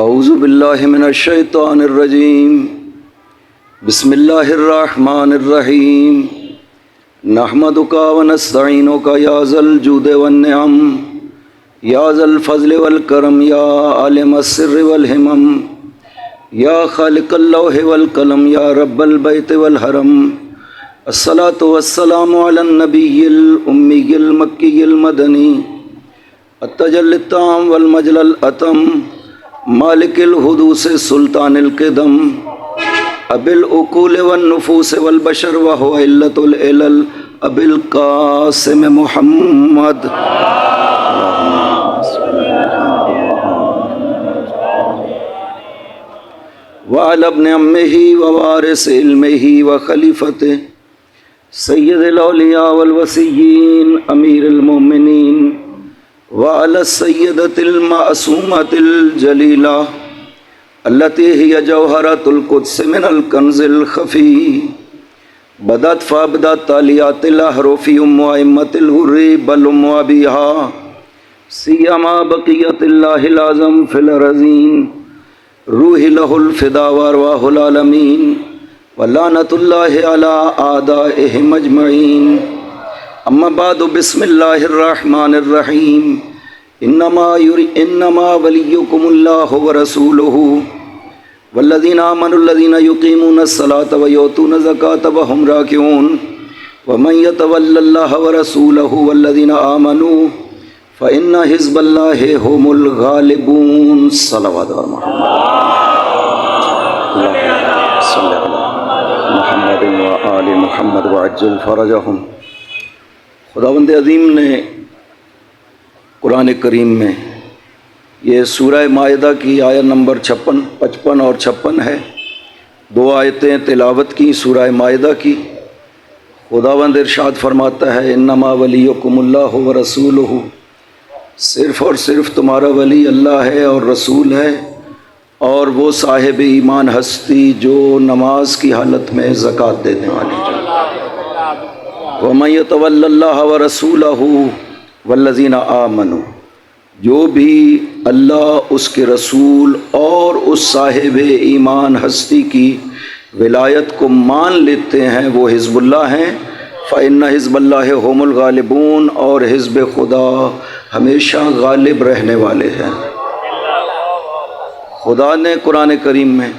اعوذ باللہ من الشیطان الرجیم بسم اللہ الرحمن الرحیم نحمدک ونستعینک یا ذا الجود والنعم یا ذا الفضل والکرم یا عالم السر والہمم یا خالق اللوح والقلم یا رب البیت والحرم الصلاة والسلام علی النبی الامی المکی المدنی التجلی التام والمجل الاتم مالک الحدوث سلطان القدم ابی العقول والنفوس والبشر وهو علت العلل ابی القاسم محمد وعلى ابن عمه ووارث علمه وخلیفته سید الاولیاء والوصیین امیر المؤمنین وعلى السیدة المعصومة الجلیلہ التي هي جوہرۃ القدس من الکنز الخفی بدت فابدت تالیات الاحرف ائمۃ الحر بل ابیها سیما بقیت اللہ العظم فی الارضین روح لہ الفدا وارواح العالمین ولعنۃ اللہ علی اعدائہم اجمعین اما بعد بسم اللہ الرحمن الرحیم انما ولیکم اللہ ورسولہ والذین آمنوا الذین یقیمون الصلاة ویؤتون الزکاة وهم راکعون ومن یتول اللہ ورسولہ والذین آمنوا فإن حزب اللہ هم الغالبون صلوات محمد صلی اللہ محمد وآل محمد وعجل فرجہم۔ خداوند عظیم نے قرآن کریم میں یہ سورہ مائدہ کی آیت نمبر 55 اور 56 ہے، دو آیتیں تلاوت کی سورہ مائدہ کی۔ خداوند ارشاد فرماتا ہے انما ولیکم اللہ ورسولہ، صرف اور صرف تمہارا ولی اللہ ہے اور رسول ہے، اور وہ صاحب ایمان ہستی جو نماز کی حالت میں زکوٰۃ دینے والی ہے۔ وَمَن يَتَوَلَّ اللَّهَ وَرَسُولَهُ وَالَّذِينَ آمَنُوا، جو بھی اللہ اس کے رسول اور اس صاحب ایمان ہستی کی ولایت کو مان لیتے ہیں وہ حزب اللہ ہیں۔ فَإِنَّ حِزْبَ اللَّهِ هُمُ الْغَالِبُونَ، اور حزب خدا ہمیشہ غالب رہنے والے ہیں۔ خدا نے قرآن کریم میں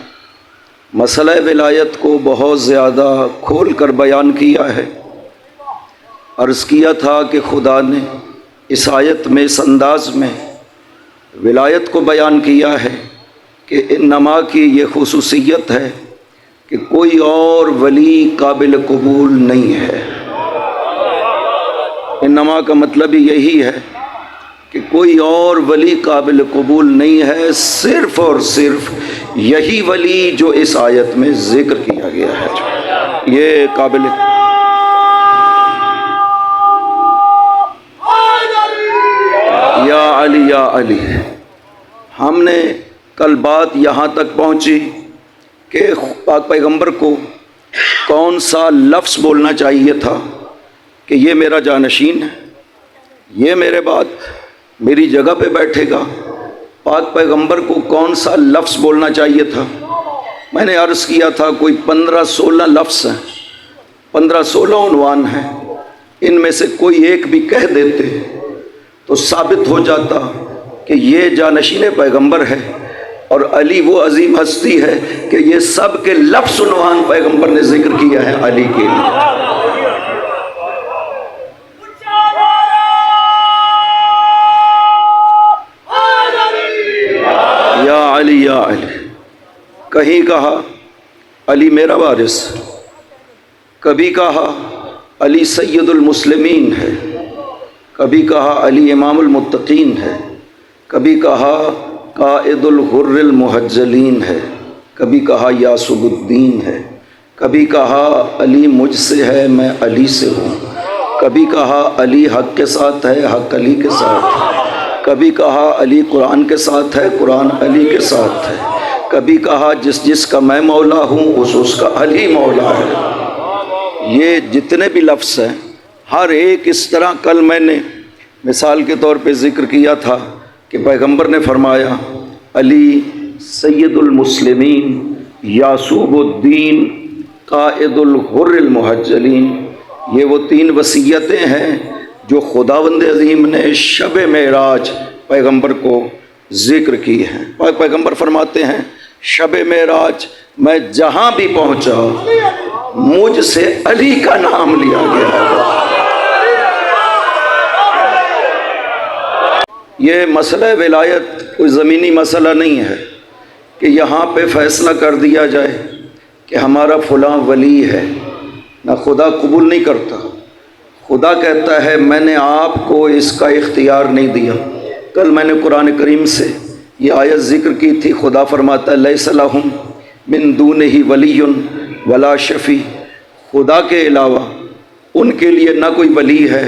مسئلہ ولایت کو بہت زیادہ کھول کر بیان کیا ہے۔ عرض کیا تھا کہ خدا نے اس آیت میں اس انداز میں ولایت کو بیان کیا ہے کہ انما کی یہ خصوصیت ہے کہ کوئی اور ولی قابل قبول نہیں ہے۔ انما کا مطلب ہی یہی ہے کہ کوئی اور ولی قابل قبول نہیں ہے، صرف اور صرف یہی ولی جو اس آیت میں ذکر کیا گیا ہے، یہ قابل یا علی یا علی۔ ہم نے کل بات یہاں تک پہنچی کہ پاک پیغمبر کو کون سا لفظ بولنا چاہیے تھا کہ یہ میرا جانشین ہے، یہ میرے بعد میری جگہ پہ بیٹھے گا۔ پاک پیغمبر کو کون سا لفظ بولنا چاہیے تھا؟ میں نے عرض کیا تھا کوئی 15-16 لفظ ہیں، 15-16 عنوان ہیں، ان میں سے کوئی ایک بھی کہہ دیتے تو ثابت ہو جاتا کہ یہ جانشین پیغمبر ہے، اور علی وہ عظیم ہستی ہے کہ یہ سب کے لفظ عنوان پیغمبر نے ذکر کیا ہے علی کے لیے۔ یا علی یا علی، کہیں کہا علی میرا وارث، کبھی کہا علی سید المسلمین ہے، کبھی کہا علی امام المتقین ہے، کبھی کہا قائد الغر المحجلین ہے، کبھی کہا یاسب الدین ہے، کبھی کہا علی مجھ سے ہے میں علی سے ہوں، کبھی کہا علی حق کے ساتھ ہے حق علی کے ساتھ ہے، کبھی کہا علی قرآن کے ساتھ ہے قرآن علی کے ساتھ ہے، کبھی کہا جس کا میں مولا ہوں اس کا علی مولا ہے۔ یہ جتنے بھی لفظ ہیں ہر ایک اس طرح، کل میں نے مثال کے طور پہ ذکر کیا تھا کہ پیغمبر نے فرمایا علی سید المسلمین یعصوب الدین قائد الغر المحجلین، یہ وہ 3 وصیتیں ہیں جو خداوند عظیم نے شب معراج پیغمبر کو ذکر کی ہیں۔ پیغمبر فرماتے ہیں شب معراج میں جہاں بھی پہنچا مجھ سے علی کا نام لیا گیا۔ یہ مسئلہ ولایت کوئی زمینی مسئلہ نہیں ہے کہ یہاں پہ فیصلہ کر دیا جائے کہ ہمارا فلاں ولی ہے، نہ خدا قبول نہیں کرتا۔ خدا کہتا ہے میں نے آپ کو اس کا اختیار نہیں دیا۔ کل میں نے قرآن کریم سے یہ آیت ذکر کی تھی، خدا فرماتا ہے لیس لہم من دونہ ولی ولا شفیع، خدا کے علاوہ ان کے لیے نہ کوئی ولی ہے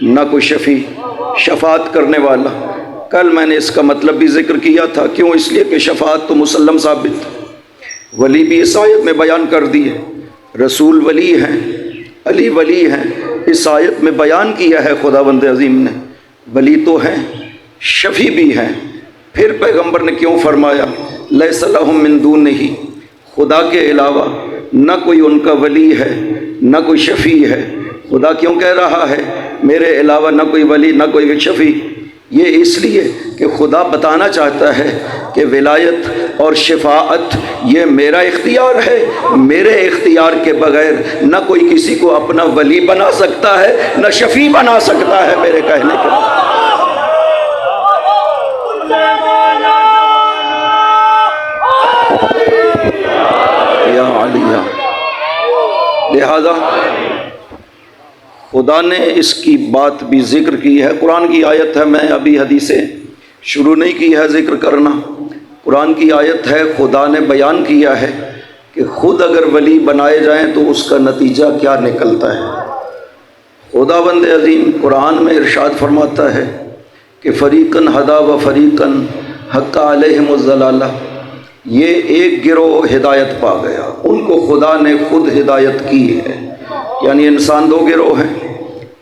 نہ کوئی شفیع، شفاعت کرنے والا۔ کل میں نے اس کا مطلب بھی ذکر کیا تھا، کیوں؟ اس لیے کہ شفاعت تو مسلم ثابت، ولی بھی اس آیت میں بیان کر دی ہے، رسول ولی ہیں، علی ولی ہیں، اس آیت میں بیان کیا ہے خداوند عظیم نے، ولی تو ہیں، شفیع بھی ہیں۔ پھر پیغمبر نے کیوں فرمایا لیس لہم من دونہ، خدا کے علاوہ نہ کوئی ان کا ولی ہے نہ کوئی شفیع ہے۔ خدا کیوں کہہ رہا ہے میرے علاوہ نہ کوئی ولی نہ کوئی شفیع؟ یہ اس لیے کہ خدا بتانا چاہتا ہے کہ ولایت اور شفاعت یہ میرا اختیار ہے، میرے اختیار کے بغیر نہ کوئی کسی کو اپنا ولی بنا سکتا ہے نہ شفیع بنا سکتا ہے میرے کہنے کے بعد۔ یا علی، لہذا خدا نے اس کی بات بھی ذکر کی ہے، قرآن کی آیت ہے، میں ابھی حدیثیں شروع نہیں کی ہے ذکر کرنا، قرآن کی آیت ہے، خدا نے بیان کیا ہے کہ خود اگر ولی بنائے جائیں تو اس کا نتیجہ کیا نکلتا ہے۔ خداوند عظیم قرآن میں ارشاد فرماتا ہے کہ فریقاً ہدا و فریقاً حق علیہم الضلالہ، یہ ایک گروہ ہدایت پا گیا، ان کو خدا نے خود ہدایت کی ہے، یعنی انسان 2 گروہ ہیں،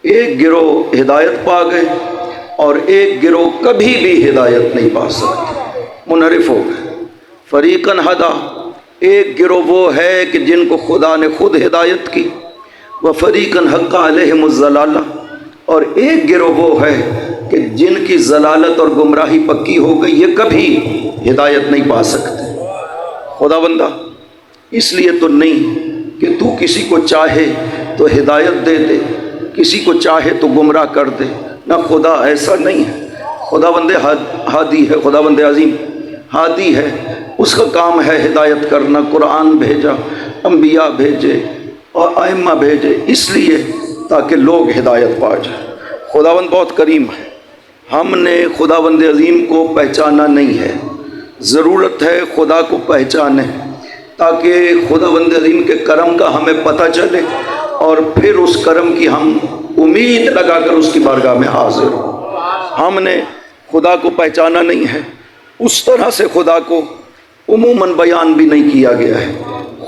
ایک گروہ ہدایت پا گئے اور ایک گروہ کبھی بھی ہدایت نہیں پا سکتے، منحرف ہو گئے۔ فریقاً ہدا، ایک گروہ وہ ہے کہ جن کو خدا نے خود ہدایت کی، و فریقاً حق علیہم الضلالہ، اور ایک گروہ وہ ہے کہ جن کی ضلالت اور گمراہی پکی ہو گئی، یہ کبھی ہدایت نہیں پا سکتے۔ خدا بندہ اس لیے تو نہیں کہ تو کسی کو چاہے تو ہدایت دے دے، کسی کو چاہے تو گمراہ کر دے، نہ، خدا ایسا نہیں ہے۔ خدا بند ہادی ہے، خدا بند عظیم ہادی ہے، اس کا کام ہے ہدایت کرنا۔ قرآن بھیجا، انبیاء بھیجے اور ائمہ بھیجے، اس لیے تاکہ لوگ ہدایت پا جائیں۔ خداوند بہت کریم ہے، ہم نے خداوند عظیم کو پہچانا نہیں ہے، ضرورت ہے خدا کو پہچانے تاکہ خداوند عظیم کے کرم کا ہمیں پتہ چلے اور پھر اس کرم کی ہم امید لگا کر اس کی بارگاہ میں حاضر ہوں۔ ہم نے خدا کو پہچانا نہیں ہے، اس طرح سے خدا کو عموماً بیان بھی نہیں کیا گیا ہے۔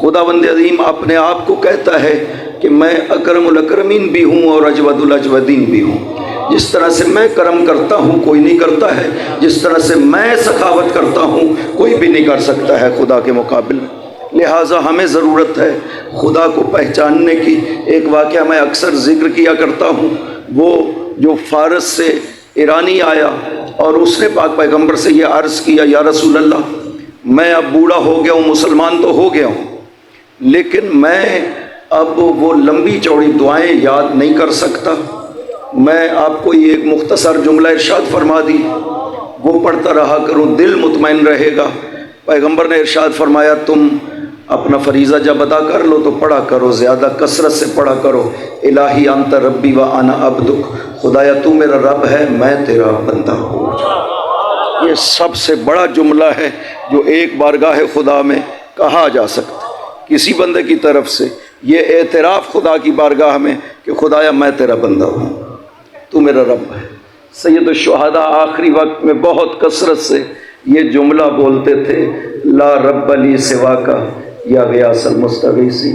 خداوند عظیم اپنے آپ کو کہتا ہے کہ میں اکرم الاکرمین بھی ہوں اور اجود الاجودین بھی ہوں۔ جس طرح سے میں کرم کرتا ہوں کوئی نہیں کرتا ہے، جس طرح سے میں سخاوت کرتا ہوں کوئی بھی نہیں کر سکتا ہے خدا کے مقابل میں۔ لہٰذا ہمیں ضرورت ہے خدا کو پہچاننے کی۔ ایک واقعہ میں اکثر ذکر کیا کرتا ہوں، وہ جو فارس سے ایرانی آیا اور اس نے پاک پیغمبر سے یہ عرض کیا، یا رسول اللہ میں اب بوڑھا ہو گیا ہوں، مسلمان تو ہو گیا ہوں، لیکن میں اب وہ لمبی چوڑی دعائیں یاد نہیں کر سکتا، میں آپ کو یہ ایک مختصر جملہ ارشاد فرما دی، وہ پڑھتا رہا کروں، دل مطمئن رہے گا۔ پیغمبر نے ارشاد فرمایا تم اپنا فریضہ جب ادا کر لو تو پڑھا کرو، زیادہ کثرت سے پڑھا کرو، الہی انت ربی و انا عبدک، خدایا تو میرا رب ہے میں تیرا بندہ ہوں۔ یہ سب سے بڑا جملہ ہے جو ایک بارگاہ خدا میں کہا جا سکتا کسی بندے کی طرف سے، یہ اعتراف خدا کی بارگاہ میں کہ خدایا میں تیرا بندہ ہوں، تو میرا رب ہے۔ سید الشہداء آخری وقت میں بہت کثرت سے یہ جملہ بولتے تھے، لا رب لی سوا کا یا غیاث المستغیثی،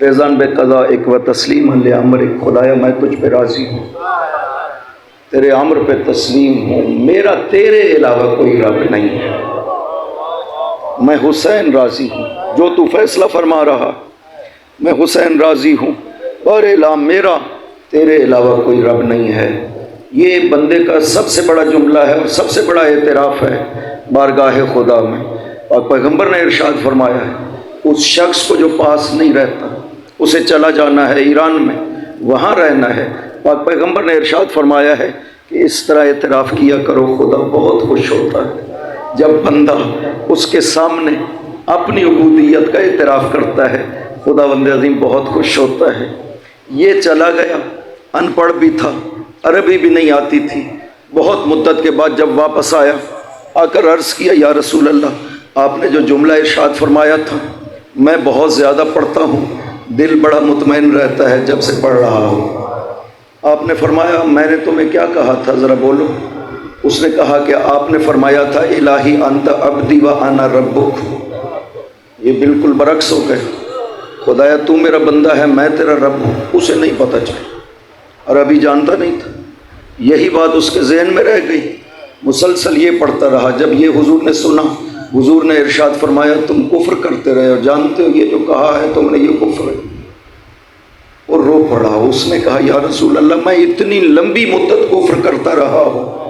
ریزان بے قضائک و تسلیم لامرک، خدایا میں تجھ پہ راضی ہوں، تیرے امر پہ تسلیم ہوں، میرا تیرے علاوہ کوئی رب نہیں ہے۔ میں حسین راضی ہوں، جو تو فیصلہ فرما رہا میں حسین راضی ہوں، اور اعلان میرا تیرے علاوہ کوئی رب نہیں ہے۔ یہ بندے کا سب سے بڑا جملہ ہے اور سب سے بڑا اعتراف ہے بارگاہ خدا میں۔ اور پیغمبر نے ارشاد فرمایا ہے اس شخص کو جو پاس نہیں رہتا اسے چلا جانا ہے ایران میں، وہاں رہنا ہے۔ پاک پیغمبر نے ارشاد فرمایا ہے کہ اس طرح اعتراف کیا کرو، خدا بہت خوش ہوتا ہے جب بندہ اس کے سامنے اپنی عبودیت کا اعتراف کرتا ہے، خداوند عظیم بہت خوش ہوتا ہے۔ یہ چلا گیا، ان پڑھ بھی تھا، عربی بھی نہیں آتی تھی۔ بہت مدت کے بعد جب واپس آیا، آ کر عرض کیا یا رسول اللہ، آپ نے جو جملہ ارشاد فرمایا تھا میں بہت زیادہ پڑھتا ہوں، دل بڑا مطمئن رہتا ہے جب سے پڑھ رہا ہوں۔ آپ نے فرمایا میں نے تمہیں کیا کہا تھا ذرا بولو؟ اس نے کہا کہ آپ نے فرمایا تھا الہی انت عبدی و انا ربک۔ یہ بالکل برعکس ہو گئے، خدایا تو میرا بندہ ہے میں تیرا رب ہوں۔ اسے نہیں پتہ چلا، عربی جانتا نہیں تھا، یہی بات اس کے ذہن میں رہ گئی، مسلسل یہ پڑھتا رہا۔ جب یہ حضور نے سنا، حضور نے ارشاد فرمایا تم کفر کرتے رہے ہو، جانتے ہو یہ جو کہا ہے تم نے یہ کفر ہے، اور رو پڑا۔ اس نے کہا یا رسول اللہ میں اتنی لمبی مدت کفر کرتا رہا ہوں،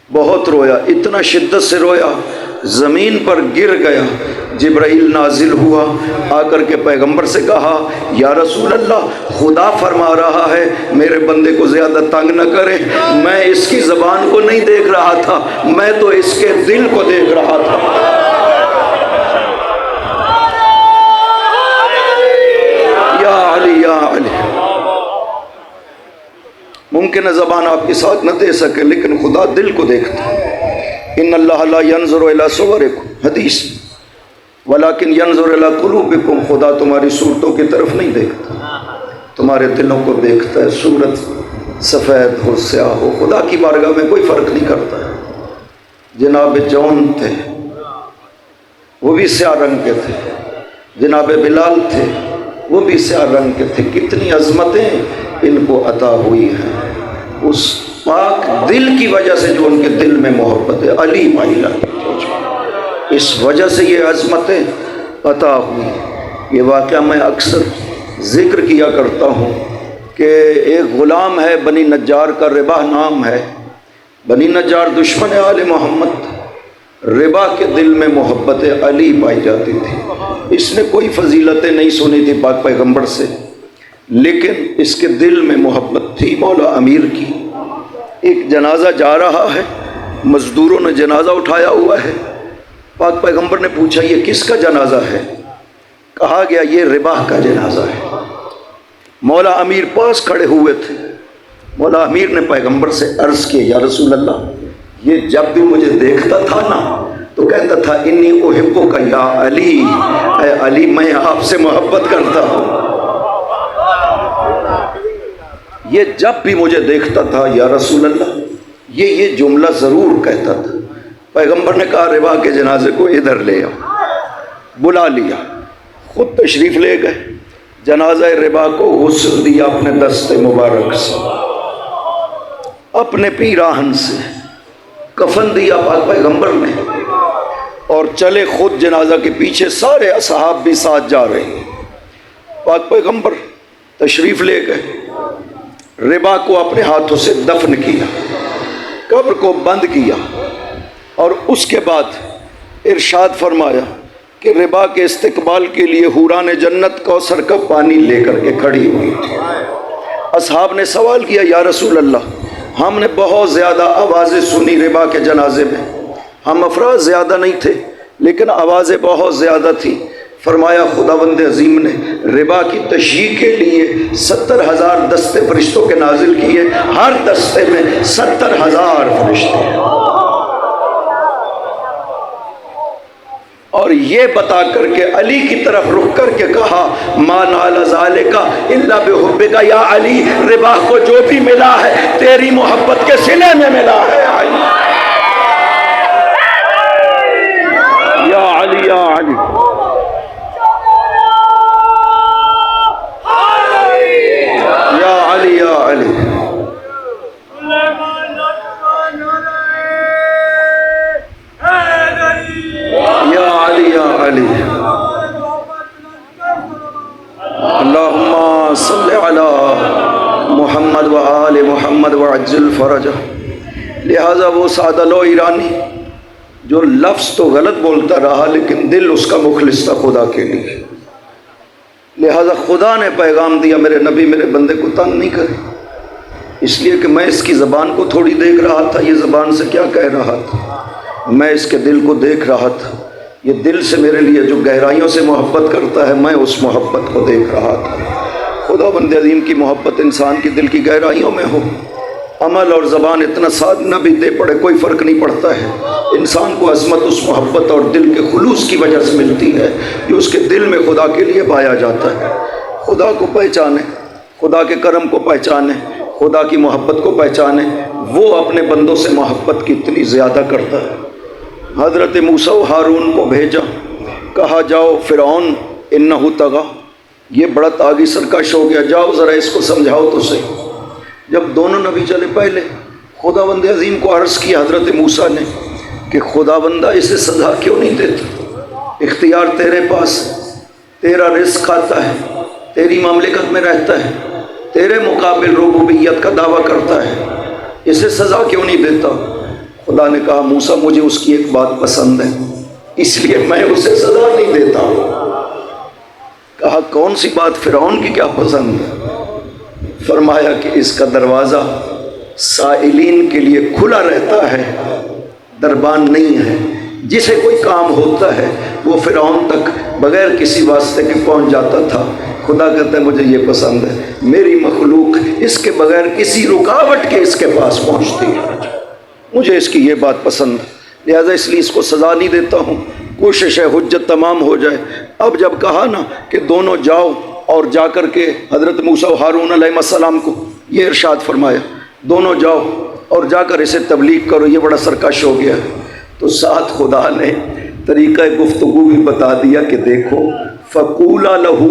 بہت رویا، اتنا شدت سے رویا زمین پر گر گیا۔ جبرائیل نازل ہوا، آ کر کے پیغمبر سے کہا یا رسول اللہ خدا فرما رہا ہے میرے بندے کو زیادہ تنگ نہ کرے، میں اس کی زبان کو نہیں دیکھ رہا تھا، میں تو اس کے دل کو دیکھ رہا تھا۔ یا علی یا علی، ممکن ہے زبان آپ کی ساتھ نہ دے سکے لیکن خدا دل کو دیکھتا ہے۔ ان اللہ لا ينظر الى صورکم، حدیث، ولیکن ينظر الى قلوبکم، خدا تمہاری صورتوں کی طرف نہیں دیکھتا، تمہارے دلوں کو دیکھتا ہے۔ صورت سفید ہو سیاہ ہو، خدا کی بارگاہ میں کوئی فرق نہیں کرتا ہے۔ جناب جون تھے وہ بھی سیاہ رنگ کے تھے، جناب بلال تھے وہ بھی سیاہ رنگ کے تھے، کتنی عظمتیں ان کو عطا ہوئی ہیں اس پاک دل کی وجہ سے جو ان کے دل میں محبت ہے۔ علی مائلہ اس وجہ سے یہ عظمتیں عطا ہوئی۔ یہ واقعہ میں اکثر ذکر کیا کرتا ہوں کہ ایک غلام ہے بنی نجار کا، ربا نام ہے، بنی نجار دشمن آل محمد، ربا کے دل میں محبت علی پائی جاتی تھی۔ اس نے کوئی فضیلتیں نہیں سنی تھی پاک پیغمبر سے، لیکن اس کے دل میں محبت تھی مولا امیر کی۔ ایک جنازہ جا رہا ہے، مزدوروں نے جنازہ اٹھایا ہوا ہے، پاک پیغمبر نے پوچھا یہ کس کا جنازہ ہے؟ کہا گیا یہ رباح کا جنازہ ہے۔ مولا امیر پاس کھڑے ہوئے تھے، مولا امیر نے پیغمبر سے عرض کیا یا رسول اللہ یہ جب بھی مجھے دیکھتا تھا نا تو کہتا تھا انی احبک یا علی، اے علی میں آپ سے محبت کرتا ہوں۔ یہ جب بھی مجھے دیکھتا تھا یا رسول اللہ یہ جملہ ضرور کہتا تھا۔ پیغمبر نے کہا ربا کے جنازے کو ادھر لے آؤ، بلا لیا، خود تشریف لے گئے، جنازہ ربا کو غسل دیا اپنے دست مبارک سے، اپنے پیراہن سے کفن دیا پاک پیغمبر نے، اور چلے خود جنازہ کے پیچھے، سارے اصحاب بھی ساتھ جا رہے ہیں۔ پاک پیغمبر تشریف لے گئے، ربا کو اپنے ہاتھوں سے دفن کیا، قبر کو بند کیا، اور اس کے بعد ارشاد فرمایا کہ ربا کے استقبال کے لیے حوران جنت کوثر کا پانی لے کر کے کھڑی ہوئی تھی۔ اصحاب نے سوال کیا یا رسول اللہ ہم نے بہت زیادہ آوازیں سنی ربا کے جنازے میں، ہم افراد زیادہ نہیں تھے لیکن آوازیں بہت زیادہ تھیں۔ فرمایا خداوند عظیم نے ربا کی تشییع کے لیے 70,000 دستے فرشتوں کے نازل کیے، ہر دستے میں 70,000 فرشتے، اور یہ بتا کر کے علی کی طرف رخ کر کے کہا ما نال ذالک الا بحبک یا علی، ربا کو جو بھی ملا ہے تیری محبت کے صلے میں ملا ہے علی۔ یا علی یا علی، یا علی یا علی، یا علی یا محمد و آل محمد وعجل فرجہ۔ لہٰذا وہ سادہ لو ایرانی جو لفظ تو غلط بولتا رہا لیکن دل اس کا مخلص تھا خدا کے لیے، لہٰذا خدا نے پیغام دیا میرے نبی میرے بندے کو تنگ نہیں کرے، اس لیے کہ میں اس کی زبان کو تھوڑی دیکھ رہا تھا، یہ زبان سے کیا کہہ رہا تھا، میں اس کے دل کو دیکھ رہا تھا، یہ دل سے میرے لیے جو گہرائیوں سے محبت کرتا ہے میں اس محبت کو دیکھ رہا تھا۔ خدا بند عظیم کی محبت انسان کی دل کی گہرائیوں میں ہو، عمل اور زبان اتنا ساتھ نہ بھی دے پڑے کوئی فرق نہیں پڑتا ہے، انسان کو عظمت اس محبت اور دل کے خلوص کی وجہ سے ملتی ہے جو اس کے دل میں خدا کے لیے پایا جاتا ہے۔ خدا کو پہچانے، خدا کے کرم کو پہچانے، خدا کی محبت کو پہچانے، وہ اپنے بندوں سے محبت کتنی زیادہ کرتا ہے۔ حضرت موسیٰ و ہارون کو بھیجا، کہا جاؤ فرعون انہ طغیٰ، یہ بڑا طاغی سرکش ہو گیا، جاؤ ذرا اس کو سمجھاؤ تو صحیح۔ جب دونوں نبی چلے پہلے خدا بند عظیم کو عرض کیا حضرت موسیٰ نے کہ خدا بندہ اسے سزا کیوں نہیں دیتا، اختیار تیرے پاس، تیرا رزق آتا ہے، تیری مملکت میں رہتا ہے، تیرے مقابل ربوبیت کا دعویٰ کرتا ہے، اسے سزا کیوں نہیں دیتا؟ خدا نے کہا موسیٰ مجھے اس کی ایک بات پسند ہے اس لیے میں اسے سزا نہیں دیتا ہوں۔ کہا کون سی بات؟ فرعون کی کیا پسند ہے؟ فرمایا کہ اس کا دروازہ سائلین کے لیے کھلا رہتا ہے، دربان نہیں ہے، جسے کوئی کام ہوتا ہے وہ فرعون تک بغیر کسی واسطے کے پہنچ جاتا تھا۔ خدا کہتا ہے مجھے یہ پسند ہے، میری مخلوق اس کے بغیر کسی رکاوٹ کے اس کے پاس پہنچتی ہے، مجھے اس کی یہ بات پسند ہے، لہذا اس لیے اس کو سزا نہیں دیتا ہوں، کوشش ہے حجت تمام ہو جائے۔ اب جب کہا نا کہ دونوں جاؤ اور جا کر کے حضرت موسیٰ و ہارون علیہ السلام کو یہ ارشاد فرمایا دونوں جاؤ اور جا کر اسے تبلیغ کرو، یہ بڑا سرکش ہو گیا ہے، تو ساتھ خدا نے طریقہ گفتگو بھی بتا دیا کہ دیکھو فَقُولَا لَهُ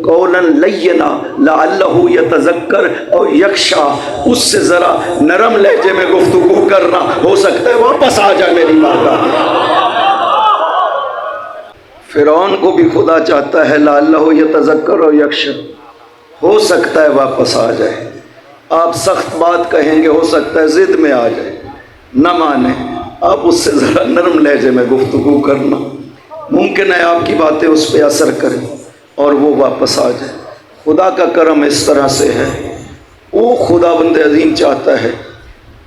قَوْلًا لَيِّنًا لَعَلَّهُ يَتَذَكَّرُ أَوْ يَخْشَىٰ، اس سے ذرا نرم لہجے میں گفتگو کرنا، ہو سکتا ہے واپس آ جائے میری بارگاہ میں۔ فرعون کو بھی خدا چاہتا ہے لَعَلَّهُ يَتَذَكَّرُ أَوْ يَخْشَىٰ، ہو سکتا ہے واپس آ جائے، آپ سخت بات کہیں گے ہو سکتا ہے ضد میں آ جائے، نہ مانے، آپ اس سے ذرا نرم لہجے میں گفتگو کرنا، ممکن ہے آپ کی باتیں اس پہ اثر کریں اور وہ واپس آ جائے۔ خدا کا کرم اس طرح سے ہے، وہ خدا بند عظیم چاہتا ہے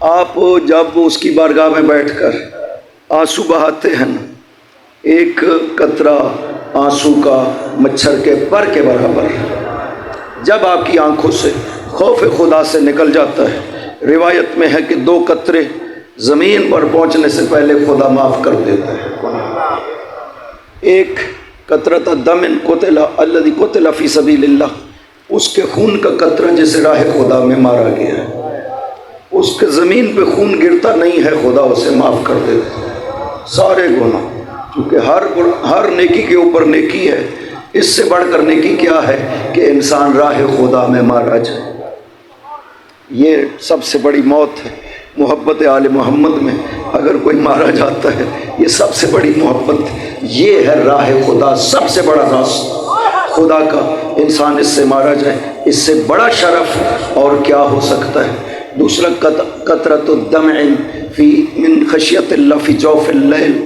آپ جب اس کی بارگاہ میں بیٹھ کر آنسو بہاتے ہیں نا، ایک قطرہ آنسو کا مچھر کے پر کے برابر، جب آپ کی آنکھوں سے خوف خدا سے نکل جاتا ہے، روایت میں ہے کہ 2 قطرے زمین پر پہنچنے سے پہلے خدا معاف کر دیتا ہے۔ ایک قطرۃ دم قتل الذی قتل فی سبیل اللہ، اس کے خون کا قطرہ جسے راہ خدا میں مارا گیا ہے، اس کے زمین پہ خون گرتا نہیں ہے، خدا اسے معاف کر دیتا ہے سارے گناہ، کیونکہ ہر نیکی کے اوپر نیکی ہے، اس سے بڑھ کر نیکی کیا ہے کہ انسان راہ خدا میں مارا جائے، یہ سب سے بڑی موت ہے۔ محبت آل محمد میں اگر کوئی مارا جاتا ہے یہ سب سے بڑی محبت، یہ ہے راہ خدا، سب سے بڑا راستہ خدا کا، انسان اس سے مارا جائے، اس سے بڑا شرف اور کیا ہو سکتا ہے۔ دوسرا قطرۃ الدمع فی من خشیت اللہ فی جوف اللیل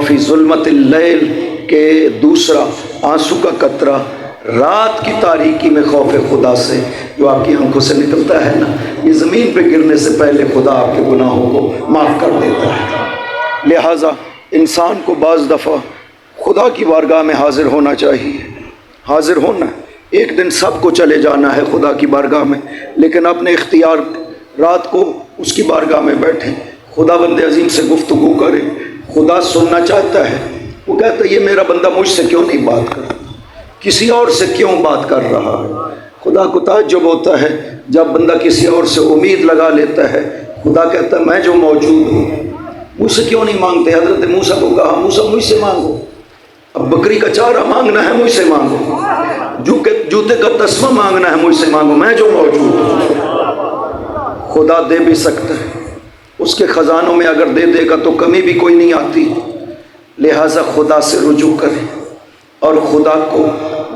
فی ظلمت اللیل، کہ دوسرا آنسو کا قطرہ رات کی تاریکی میں خوف خدا سے جو آپ کی آنکھوں سے نکلتا ہے نا، یہ زمین پہ گرنے سے پہلے خدا آپ کے گناہوں کو معاف کر دیتا ہے۔ لہٰذا انسان کو بعض دفعہ خدا کی بارگاہ میں حاضر ہونا چاہیے، حاضر ہونا، ایک دن سب کو چلے جانا ہے خدا کی بارگاہ میں، لیکن اپنے اختیار رات کو اس کی بارگاہ میں بیٹھیں، خدا بند عظیم سے گفتگو کریں، خدا سننا چاہتا ہے، وہ کہتا ہے یہ میرا بندہ مجھ سے کیوں نہیں بات کرتا، کسی اور سے کیوں بات کر رہا ہے۔ خدا کو تعجب ہوتا ہے جب بندہ کسی اور سے امید لگا لیتا ہے، خدا کہتا ہے میں جو موجود ہوں مجھ سے کیوں نہیں مانگتے؟ حضرت موسیٰ کو کہا موسیٰ مجھ سے مانگو، اب بکری کا چارہ مانگنا ہے مجھ سے مانگو، جوتے کا تسمہ مانگنا ہے مجھ سے مانگو، میں جو موجود ہوں۔ خدا دے بھی سکتا ہے، اس کے خزانوں میں اگر دے دے گا تو کمی بھی کوئی نہیں آتی، لہٰذا خدا سے رجوع کریں اور خدا کو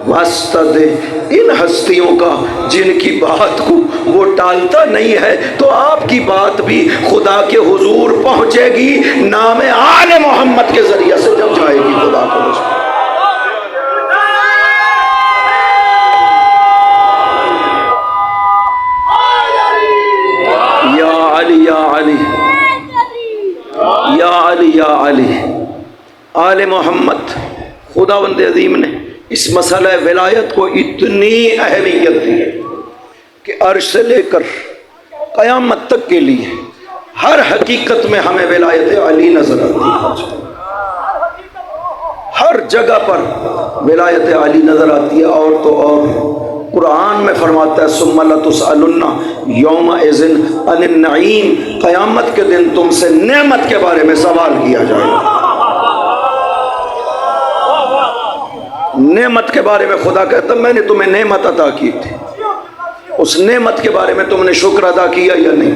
واسطہ دے ان ہستیوں کا جن کی بات کو وہ ٹالتا نہیں ہے، تو آپ کی بات بھی خدا کے حضور پہنچے گی، نام آل محمد کے ذریعے سے جب جائے گی خدا کو رسول۔ یا علی یا علی یا علی یا علی، آل محمد خداوند عظیم نے اس مسئلہ ولایت کو اتنی اہمیت دی کہ عرش سے لے کر قیامت تک کے لیے ہر حقیقت میں ہمیں ولایت علی نظر آتی ہے، ہر جگہ پر ولایت علی نظر آتی ہے۔ اور تو اور قرآن میں فرماتا ہے ثم لتسألن یومئذ عن النعیم، قیامت کے دن تم سے نعمت کے بارے میں سوال کیا جائے گا۔ نعمت کے بارے میں خدا کہتا میں نے تمہیں نعمت عطا کی تھی، اس نعمت کے بارے میں تم نے شکر ادا کیا یا نہیں،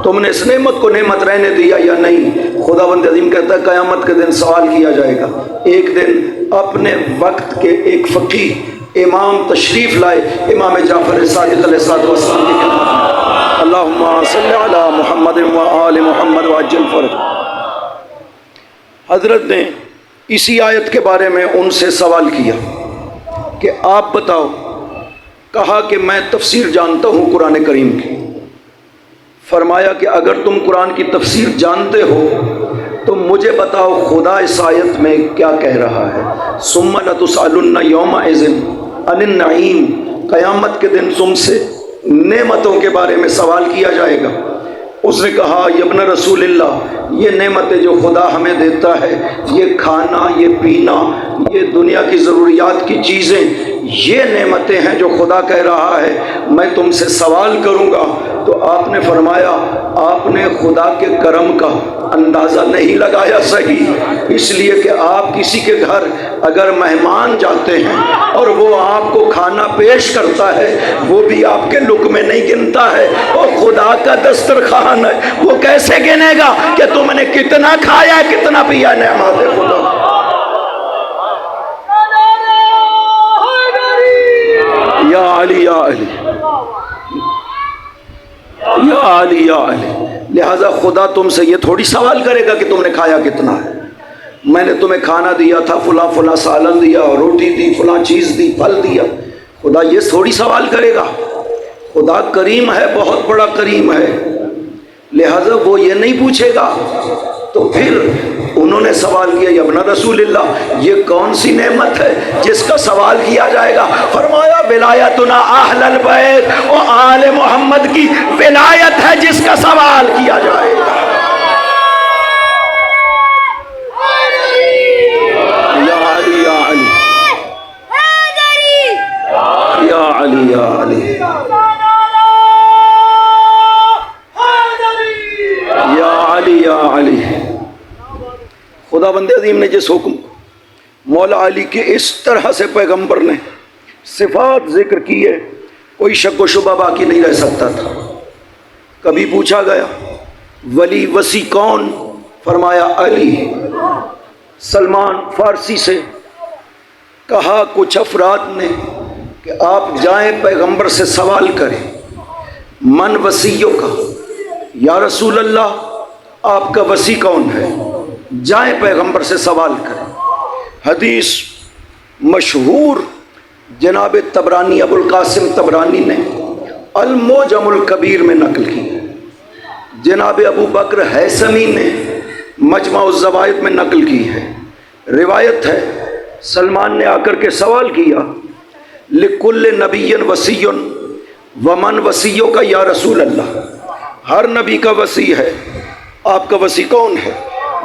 تم نے اس نعمت کو نعمت رہنے دیا یا نہیں۔ خداوند عظیم کہتا ہے قیامت کے دن سوال کیا جائے گا۔ ایک دن اپنے وقت کے ایک فقیہ امام تشریف لائے، امام جعفر صادق علیہ السلام کے خلاف اللہم صلی علی محمد و آل محمد وعجل فرج۔ حضرت نے اسی آیت کے بارے میں ان سے سوال کیا کہ آپ بتاؤ، کہا کہ میں تفسیر جانتا ہوں قرآن کریم کی۔ فرمایا کہ اگر تم قرآن کی تفسیر جانتے ہو تو مجھے بتاؤ خدا اس آیت میں کیا کہہ رہا ہے، ثم لتسألن یومئذ عن النعیم، قیامت کے دن تم سے نعمتوں کے بارے میں سوال کیا جائے گا۔ اس نے کہا یا ابن رسول اللہ، یہ نعمتیں جو خدا ہمیں دیتا ہے، یہ کھانا، یہ پینا، یہ دنیا کی ضروریات کی چیزیں، یہ نعمتیں ہیں جو خدا کہہ رہا ہے میں تم سے سوال کروں گا۔ تو آپ نے فرمایا آپ نے خدا کے کرم کا اندازہ نہیں لگایا صحیح، اس لیے کہ آپ کسی کے گھر اگر مہمان جاتے ہیں اور وہ آپ کو کھانا پیش کرتا ہے، وہ بھی آپ کے لقمے نہیں گنتا ہے، وہ خدا کا دسترخوان ہے، وہ کیسے گنے گا کہ تم نے کتنا کھایا کتنا پیا؟ نعمت خدا۔ یا علی یا علی یا علی یا علی، لہذا خدا تم سے یہ تھوڑی سوال کرے گا کہ تم نے کھایا کتنا ہے۔ میں نے تمہیں کھانا دیا تھا، فلاں فلاں سالن دیا، روٹی دی، فلاں چیز دی، پھل دیا، خدا یہ تھوڑی سوال کرے گا۔ خدا کریم ہے، بہت بڑا کریم ہے، لہذا وہ یہ نہیں پوچھے گا۔ تو پھر انہوں نے سوال کیا یا ابن رسول اللہ، یہ کون سی نعمت ہے جس کا سوال کیا جائے گا؟ فرمایا ولایتنا اہل البیت، و آل محمد کی ولایت ہے جس کا سوال کیا جائے گا۔ یا علی یا علی یا علی یا علی یا علی یا علی۔ خدا بند عظیم نے جس حکم مولا علی کے اس طرح سے پیغمبر نے صفات ذکر کی ہے، کوئی شک و شبہ باقی نہیں رہ سکتا تھا۔ کبھی پوچھا گیا ولی وسی کون؟ فرمایا علی۔ سلمان فارسی سے کہا کچھ افراد نے کہ آپ جائیں پیغمبر سے سوال کریں من وسیوں کا، یا رسول اللہ آپ کا وسی کون ہے؟ جائیں پیغمبر سے سوال کریں۔ حدیث مشہور جناب طبرانی، ابو القاسم طبرانی نے المعجم الکبیر میں نقل کی، جناب ابو بکر ہیثمی نے مجمع الزوائد میں نقل کی ہے۔ روایت ہے سلمان نے آ کر کے سوال کیا لکل نبی وسی ومن وسیوں کا یا رسول اللہ، ہر نبی کا وسی ہے، آپ کا وسی کون ہے؟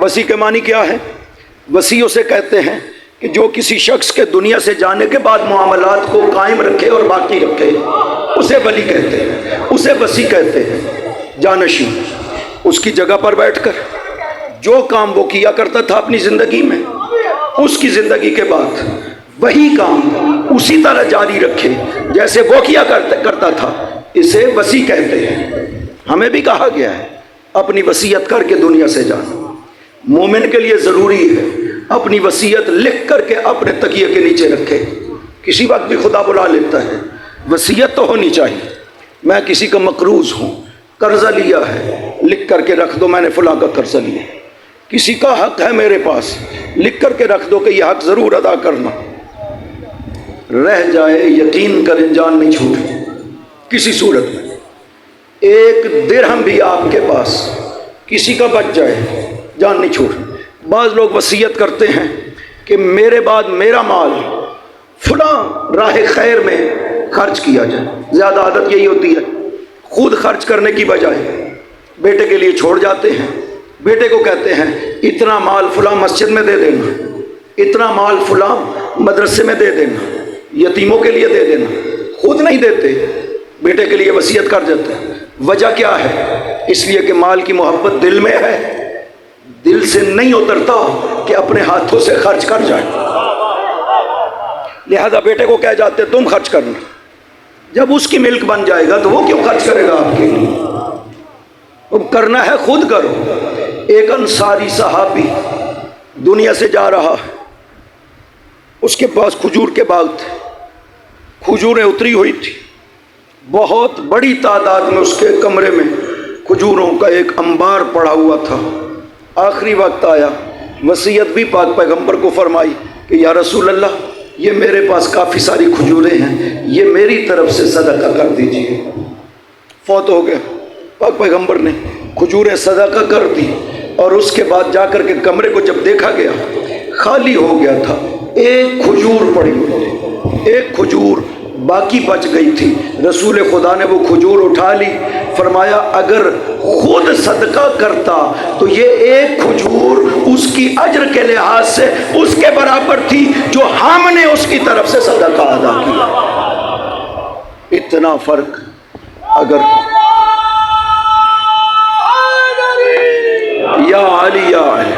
وسی کے معنی کیا ہے؟ وسیوں سے کہتے ہیں کہ جو کسی شخص کے دنیا سے جانے کے بعد معاملات کو قائم رکھے اور باقی رکھے، اسے ولی کہتے ہیں، اسے وسی کہتے ہیں۔ جانشین، اس کی جگہ پر بیٹھ کر جو کام وہ کیا کرتا تھا اپنی زندگی میں، اس کی زندگی کے بعد وہی کام اسی طرح جاری رکھے جیسے وہ کیا کرتا تھا، اسے وسی کہتے ہیں۔ ہمیں بھی کہا گیا ہے اپنی وصیت کر کے دنیا سے جانا۔ مومن کے لیے ضروری ہے اپنی وصیت لکھ کر کے اپنے تکیے کے نیچے رکھے کسی وقت بھی خدا بلا لیتا ہے، وصیت تو ہونی چاہیے۔ میں کسی کا مقروض ہوں، قرضہ لیا ہے، لکھ کر کے رکھ دو میں نے فلاں کا قرضہ لیا۔ کسی کا حق ہے میرے پاس، لکھ کر کے رکھ دو کہ یہ حق ضرور ادا کرنا۔ رہ جائے یقین کریں جان نہیں چھوٹے کسی صورت میں۔ ایک درہم بھی آپ کے پاس کسی کا بچ جائے جان نہیں چھوٹے۔ بعض لوگ وصیت کرتے ہیں کہ میرے بعد میرا مال فلاں راہ خیر میں خرچ کیا جائے۔ زیادہ عادت یہی ہوتی ہے، خود خرچ کرنے کی بجائے بیٹے کے لیے چھوڑ جاتے ہیں۔ بیٹے کو کہتے ہیں اتنا مال فلاں مسجد میں دے دینا، اتنا مال فلاں مدرسے میں دے دینا، یتیموں کے لیے دے دینا، خود نہیں دیتے، بیٹے کے لیے وصیت کر جاتے ہیں۔ وجہ کیا ہے؟ اس لیے کہ مال کی محبت دل میں ہے، دل سے نہیں اترتا کہ اپنے ہاتھوں سے خرچ کر جائے، لہذا بیٹے کو کہہ جاتے تم خرچ کرنا۔ جب اس کی ملک بن جائے گا تو وہ کیوں خرچ کرے گا آپ کے لیے؟ اب کرنا ہے خود کرو۔ ایک انصاری صحابی دنیا سے جا رہا ہے، اس کے پاس کھجور کے باغ تھے، کھجوریں اتری ہوئی تھی، بہت بڑی تعداد میں اس کے کمرے میں کھجوروں کا ایک انبار پڑا ہوا تھا۔ آخری وقت آیا، وصیت بھی پاک پیغمبر کو فرمائی کہ یا رسول اللہ یہ میرے پاس کافی ساری کھجوریں ہیں، یہ میری طرف سے صدقہ کر دیجیے۔ فوت ہو گیا، پاک پیغمبر نے کھجوریں صدقہ کر دی، اور اس کے بعد جا کر کے کمرے کو جب دیکھا گیا خالی ہو گیا تھا، ایک کھجور پڑی ہوئی تھی، ایک کھجور باقی بچ گئی تھی۔ رسول خدا نے وہ کھجور اٹھا لی، فرمایا اگر خود صدقہ کرتا تو یہ ایک کھجور اس کی اجر کے لحاظ سے اس کے برابر تھی جو ہم نے اس کی طرف سے صدقہ ادا کیا۔ اتنا فرق اگر یا علی یا علی،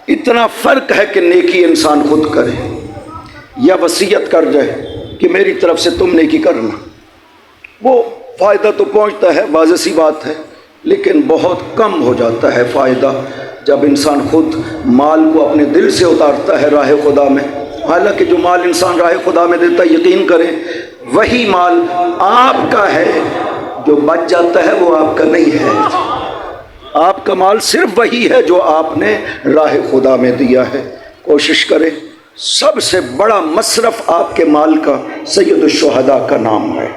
اتنا فرق ہے کہ نیکی انسان خود کرے یا وصیت کر جائے کہ میری طرف سے تم نیکی کرنا۔ وہ فائدہ تو پہنچتا ہے، واضح سی بات ہے، لیکن بہت کم ہو جاتا ہے فائدہ جب انسان خود مال کو اپنے دل سے اتارتا ہے راہ خدا میں۔ حالانکہ جو مال انسان راہ خدا میں دیتا ہے، یقین کریں وہی مال آپ کا ہے، جو بچ جاتا ہے وہ آپ کا نہیں ہے۔ آپ کا مال صرف وہی ہے جو آپ نے راہ خدا میں دیا ہے۔ کوشش کریں، سب سے بڑا مصرف آپ کے مال کا سید الشہداء کا نام ہے۔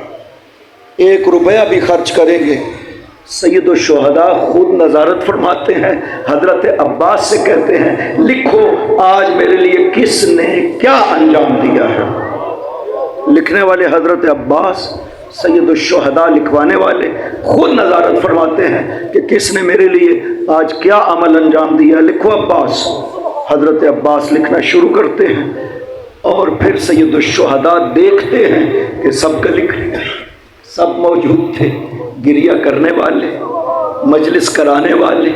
1 روپیہ بھی خرچ کریں گے، سید الشہداء خود نظارت فرماتے ہیں، حضرت عباس سے کہتے ہیں لکھو آج میرے لیے کس نے کیا انجام دیا ہے۔ لکھنے والے حضرت عباس، سید الشہداء لکھوانے والے خود نظارت فرماتے ہیں کہ کس نے میرے لیے آج کیا عمل انجام دیا، لکھو عباس۔ حضرت عباس لکھنا شروع کرتے ہیں، اور پھر سید الشہداء دیکھتے ہیں کہ سب کا لکھ لیا، سب موجود تھے، گریہ کرنے والے، مجلس کرانے والے،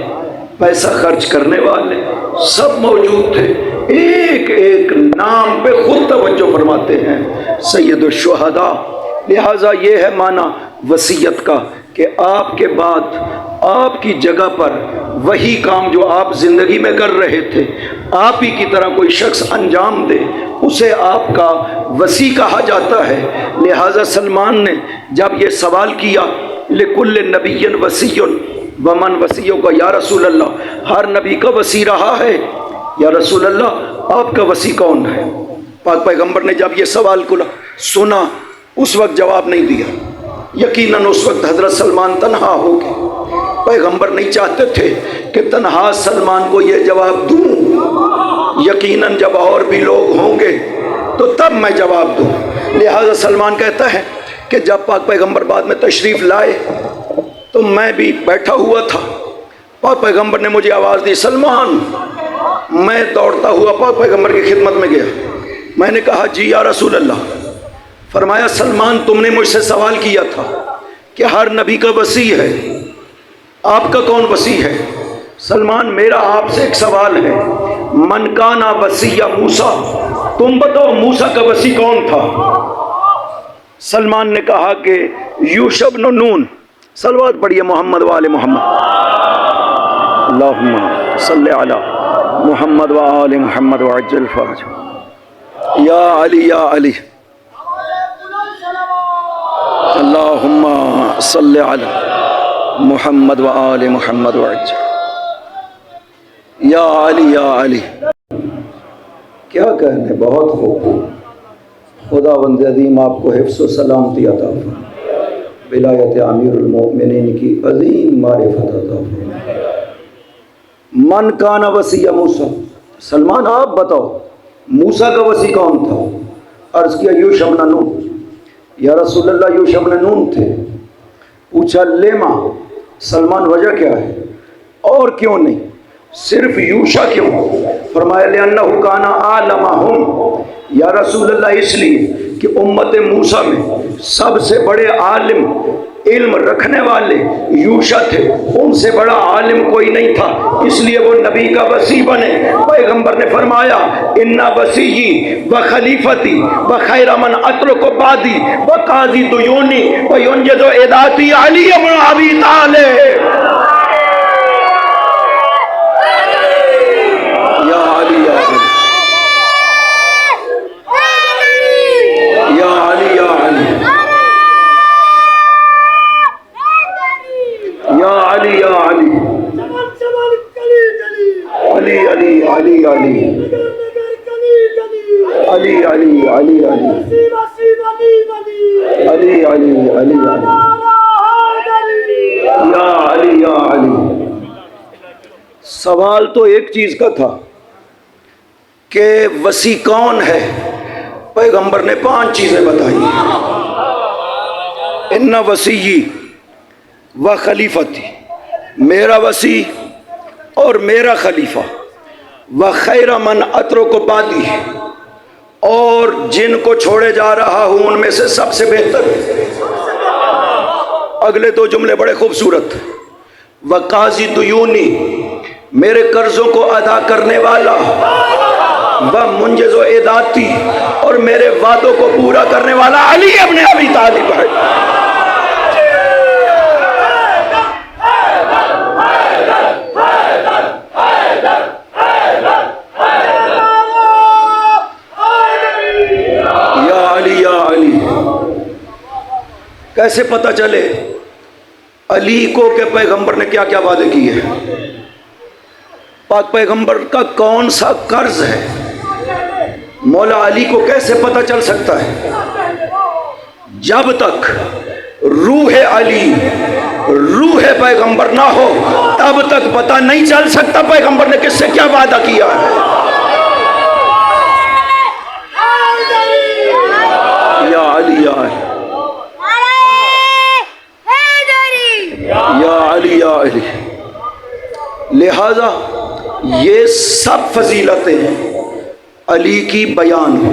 پیسہ خرچ کرنے والے، سب موجود تھے۔ ایک ایک نام پہ خود توجہ فرماتے ہیں، سید الشہداء۔ لہٰذا یہ ہے معنی وصیت کا کہ آپ کے بعد آپ کی جگہ پر وہی کام جو آپ زندگی میں کر رہے تھے آپ ہی کی طرح کوئی شخص انجام دے، اسے آپ کا وصی کہا جاتا ہے۔ لہٰذا سلمان نے جب یہ سوال کیا لِكُلِّ نَبِيٍّ وَصِيٌّ وَمَنْ وَصِيُّكَ یا رسول اللہ، ہر نبی کا وصی رہا ہے، یا رسول اللہ آپ کا وصی کون ہے؟ پاک پیغمبر نے جب یہ سوال کو سنا اس وقت جواب نہیں دیا۔ یقیناً اس وقت حضرت سلمان تنہا ہو گئے، پیغمبر نہیں چاہتے تھے کہ تنہا سلمان کو یہ جواب دوں، یقیناً جب اور بھی لوگ ہوں گے تو تب میں جواب دوں۔ لہٰذا سلمان کہتا ہے کہ جب پاک پیغمبر بعد میں تشریف لائے تو میں بھی بیٹھا ہوا تھا، پاک پیغمبر نے مجھے آواز دی سلمان، میں دوڑتا ہوا پاک پیغمبر کی خدمت میں گیا، میں نے کہا جی یا رسول اللہ۔ فرمایا سلمان تم نے مجھ سے سوال کیا تھا کہ ہر نبی کا وصی ہے، آپ کا کون وصی ہے؟ سلمان میرا آپ سے ایک سوال ہے، من کان وصی موسیٰ، تم بتاؤ موسیٰ کا وصی کون تھا؟ سلمان نے کہا کہ یوشع بن نون۔ صلوات پڑھیے محمد و آل محمد، اللہم صلی علی محمد و آل محمد وعجل فرجہ۔ یا علی یا علی اللہم صلی علی محمد و آل محمد وعجل یا علی یا علی. کیا کہنے، بہت خوب. خدا بند عظیم آپ کو حفظ و سلامتی عطا فرمائے، ولایت امیر المؤمنین کی عظیم معرفت عطا فرمائے. من کان وصی موسیٰ، سلمان آپ بتاؤ موسیٰ کا وصی کون تھا؟ عرض کیا یوشع بن نون. یا رسول اللہ یوشع بن نون تھے. پوچھا لیما، سلمان وجہ کیا ہے اور کیوں نہیں، صرف یوشع کیوں؟ فرمایا لأنہ کان عالمہم. یا رسول اللہ اس لیے کہ امت موسیٰ میں سب سے بڑے عالم، علم رکھنے والے یوشع تھے، ان سے بڑا عالم کوئی نہیں تھا، اس لیے وہ نبی کا وصی بنے. پیغمبر نے فرمایا انا وصیی و خلیفتی و خیر من اترک بعدی و قاضی دیونی و ینجز عداتی علی بن ابی طالب. یا علی یا علی یا علی یا علی یا علی یا علی علی علی علی علی علی علی علی علی علی علی علی یا علی یا علی. سوال تو ایک چیز کا تھا کہ وصی کون ہے. پیغمبر نے 5 چیزیں بتائی. ان وصیی و خلیفتی، میرا وصی اور میرا خلیفہ، و خیر من اترک بعدی، اور جن کو چھوڑے جا رہا ہوں ان میں سے سب سے بہتر. اگلے 2 جملے بڑے خوبصورت. و قاضی دیونی، میرے قرضوں کو ادا کرنے والا، و منجز و عداتی، اور میرے وعدوں کو پورا کرنے والا علی ابن ابی طالب ہے. یا علی یا علی. کیسے پتہ چلے علی کو کہ پیغمبر نے کیا کیا وعدے کیے ہیں؟ پاک پیغمبر کا کون سا قرض ہے مولا علی کو کیسے پتہ چل سکتا ہے؟ جب تک روح علی، روح پیغمبر نہ ہو تب تک پتہ نہیں چل سکتا پیغمبر نے کس سے کیا وعدہ کیا ہے. یا علی یا علی یا علی یا علی. لہذا یہ سب فضیلتیں علی کی بیان ہو.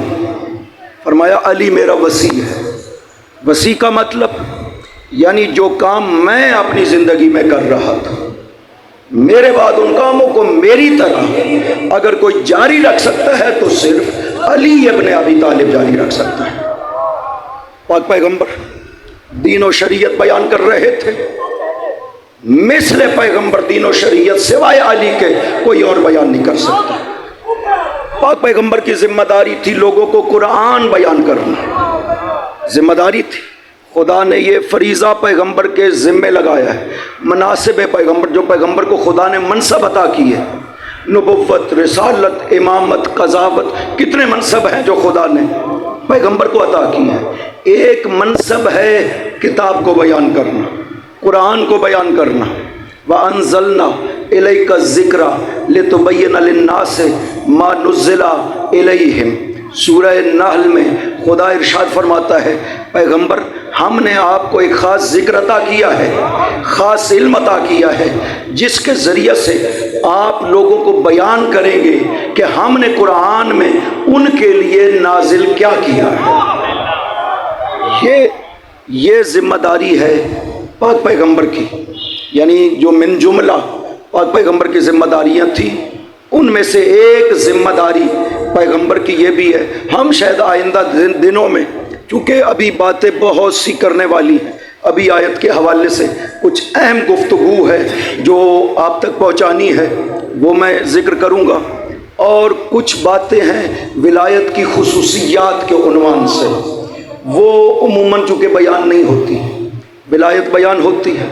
فرمایا علی میرا وصی ہے. وصی کا مطلب یعنی جو کام میں اپنی زندگی میں کر رہا تھا، میرے بعد ان کاموں کو میری طرح اگر کوئی جاری رکھ سکتا ہے تو صرف علی ابن ابی طالب جاری رکھ سکتا ہے. پاک پیغمبر دین و شریعت بیان کر رہے تھے، مثل پیغمبر دین و شریعت سوائے علی کے کوئی اور بیان نہیں کر سکتا. پاک پیغمبر کی ذمہ داری تھی لوگوں کو قرآن بیان کرنا، ذمہ داری تھی. خدا نے یہ فریضہ پیغمبر کے ذمے لگایا ہے. مناسب پیغمبر، جو پیغمبر کو خدا نے منصب عطا کی ہے، نبوت، رسالت، امامت، قضاوت، کتنے منصب ہیں جو خدا نے پیغمبر کو عطا کی ہے. ایک منصب ہے کتاب کو بیان کرنا، قرآن کو بیان کرنا. وَأَنزَلْنَا إِلَيْكَ الذِّكْرَ لِتُبَيِّنَ لِلنَّاسِ مَا نُزِّلَ إِلَيْهِمْ. سورہ نحل میں خدا ارشاد فرماتا ہے پیغمبر ہم نے آپ کو ایک خاص ذکر عطا کیا ہے، خاص علم عطا کیا ہے، جس کے ذریعے سے آپ لوگوں کو بیان کریں گے کہ ہم نے قرآن میں ان کے لیے نازل کیا کیا ہے. یہ ذمہ داری ہے پاک پیغمبر کی. یعنی جو من جملہ پاک پیغمبر کی ذمہ داریاں تھیں ان میں سے ایک ذمہ داری پیغمبر کی یہ بھی ہے. ہم شاید آئندہ دنوں میں، چونکہ ابھی باتیں بہت سی کرنے والی ہیں، ابھی آیت کے حوالے سے کچھ اہم گفتگو ہے جو آپ تک پہنچانی ہے، وہ میں ذکر کروں گا. اور کچھ باتیں ہیں ولایت کی خصوصیات کے عنوان سے، وہ عموماً چونکہ بیان نہیں ہوتی، ولایت بیان ہوتی ہے